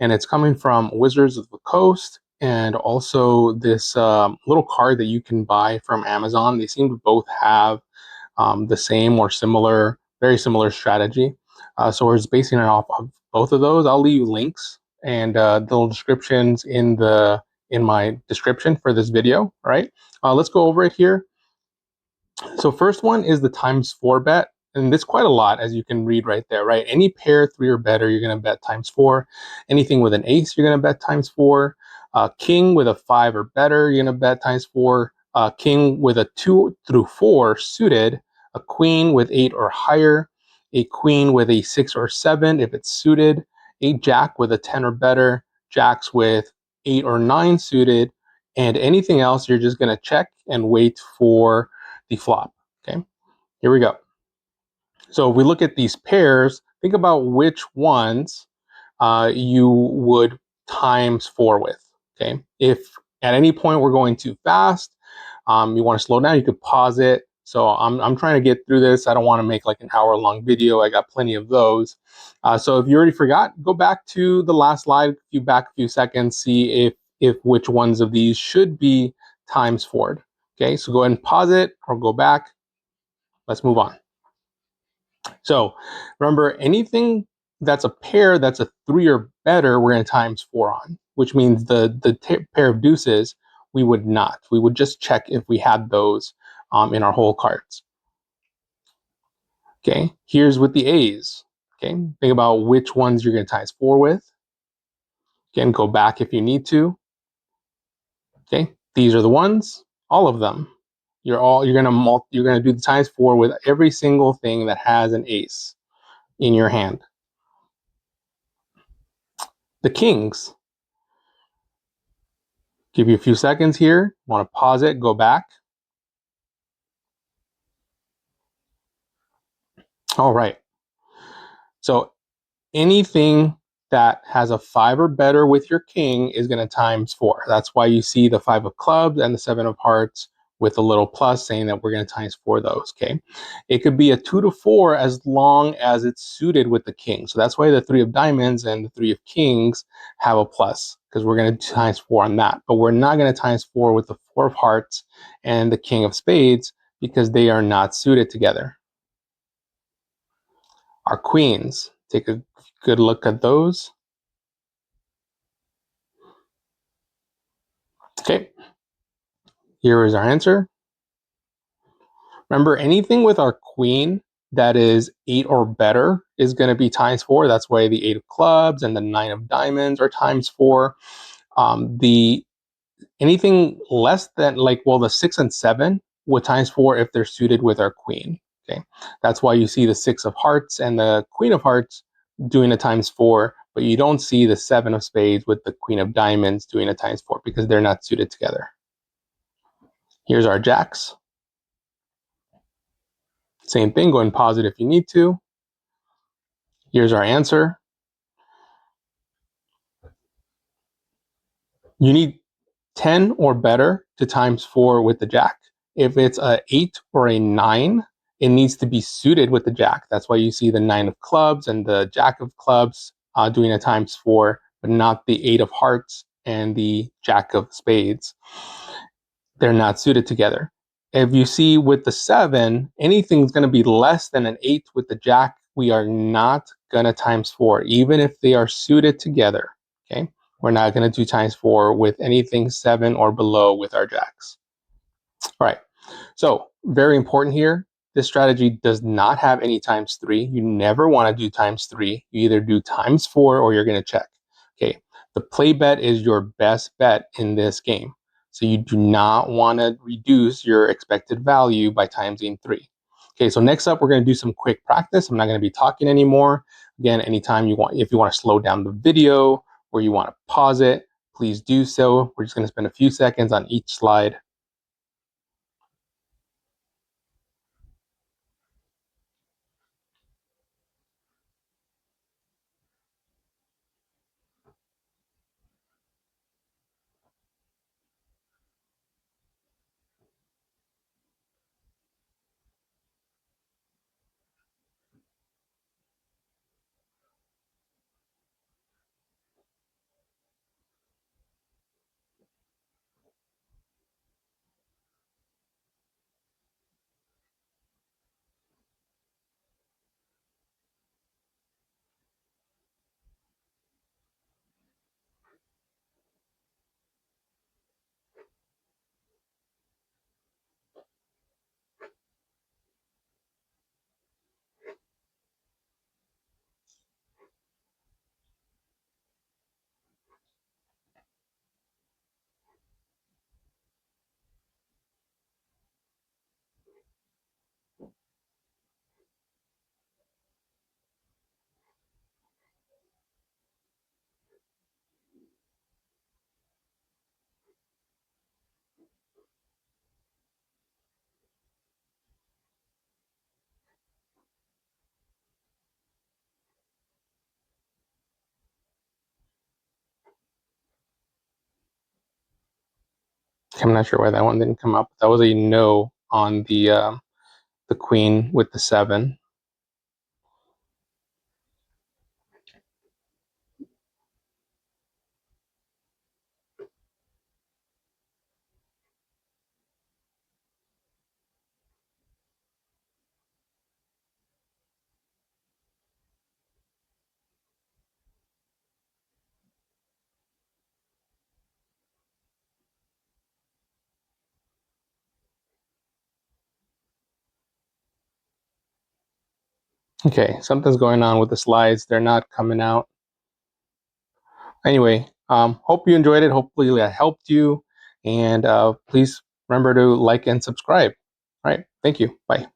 and it's coming from Wizards of the Coast and also this little card that you can buy from Amazon. They seem to both have the same or similar, very similar strategy. So we're just basing it off of both of those. I'll leave you links and the little descriptions in my description for this video. All right, let's go over it here. So first one is the ×4 bet. And this quite a lot, as you can read right there, right? Any pair 3 or better, you're going to bet ×4. Anything with an ace, you're going to bet ×4. King with a 5 or better, you're going to bet ×4. King with a 2 through 4 suited. A queen with 8 or higher. A queen with a 6 or 7 if it's suited. A jack with a 10 or better. Jacks with 8 or 9 suited. And anything else, you're just going to check and wait for the flop. Okay, here we go. So if we look at these pairs, think about which ones you would ×4 with. Okay, if at any point we're going too fast, you want to slow down, you could pause it. So I'm trying to get through this. I don't want to make like an hour-long video. I got plenty of those. So if you already forgot, go back to the last slide, back a few seconds, see if which ones of these should be ×4. Okay, so go ahead and pause it or go back. Let's move on. So remember, anything that's a pair that's a 3 or better, we're going to ×4 on, which means the pair of deuces, we would not. We would just check if we had those in our whole cards. Okay, here's with the A's. Okay, think about which ones you're going to ×4 with. Again, go back if you need to. Okay, these are the ones, all of them. You're gonna do the ×4 with every single thing that has an ace in your hand. The kings. Give you a few seconds here. Want to pause it, go back. All right. So anything that has a 5 or better with your king is going to ×4. That's why you see the 5 of clubs and the 7 of hearts with a little plus saying that we're going to ×4 those. Okay. It could be a 2 to 4 as long as it's suited with the king. So that's why the 3 of diamonds and the 3 of kings have a plus, because we're going to ×4 on that. But we're not going to ×4 with the 4 of hearts and the king of spades because they are not suited together. Our queens, take a good look at those. Okay, here is our answer. Remember, anything with our queen that is 8 or better is going to be ×4. That's why the 8 of clubs and the 9 of diamonds are ×4. Anything less than, like, well, the 6 and 7 would ×4 if they're suited with our queen. Okay, that's why you see the 6 of hearts and the queen of hearts doing a ×4, but you don't see the 7 of spades with the queen of diamonds doing a ×4 because they're not suited together. Here's our jacks. Same thing, go and pause it if you need to. Here's our answer. You need 10 or better to ×4 with the jack. If it's a 8 or a 9, it needs to be suited with the jack. That's why you see the 9 of clubs and the jack of clubs doing a ×4, but not the 8 of hearts and the jack of spades. They're not suited together. If you see with the 7, anything's going to be less than an 8 with the jack, we are not going to ×4, even if they are suited together. Okay, we're not going to do ×4 with anything 7 or below with our jacks. All right, so very important here. This strategy does not have any ×3. You never want to do ×3. You either do ×4 or you're going to check. Okay, the play bet is your best bet in this game. So you do not want to reduce your expected value by ×3. Okay, so next up, we're going to do some quick practice. I'm not going to be talking anymore. Again, anytime you want, if you want to slow down the video or you want to pause it, please do so. We're just going to spend a few seconds on each slide. I'm not sure why that one didn't come up. That was a no on the queen with the 7. Okay, something's going on with the slides. They're not coming out. Anyway, hope you enjoyed it. Hopefully that helped you. And please remember to like and subscribe. All right, thank you. Bye.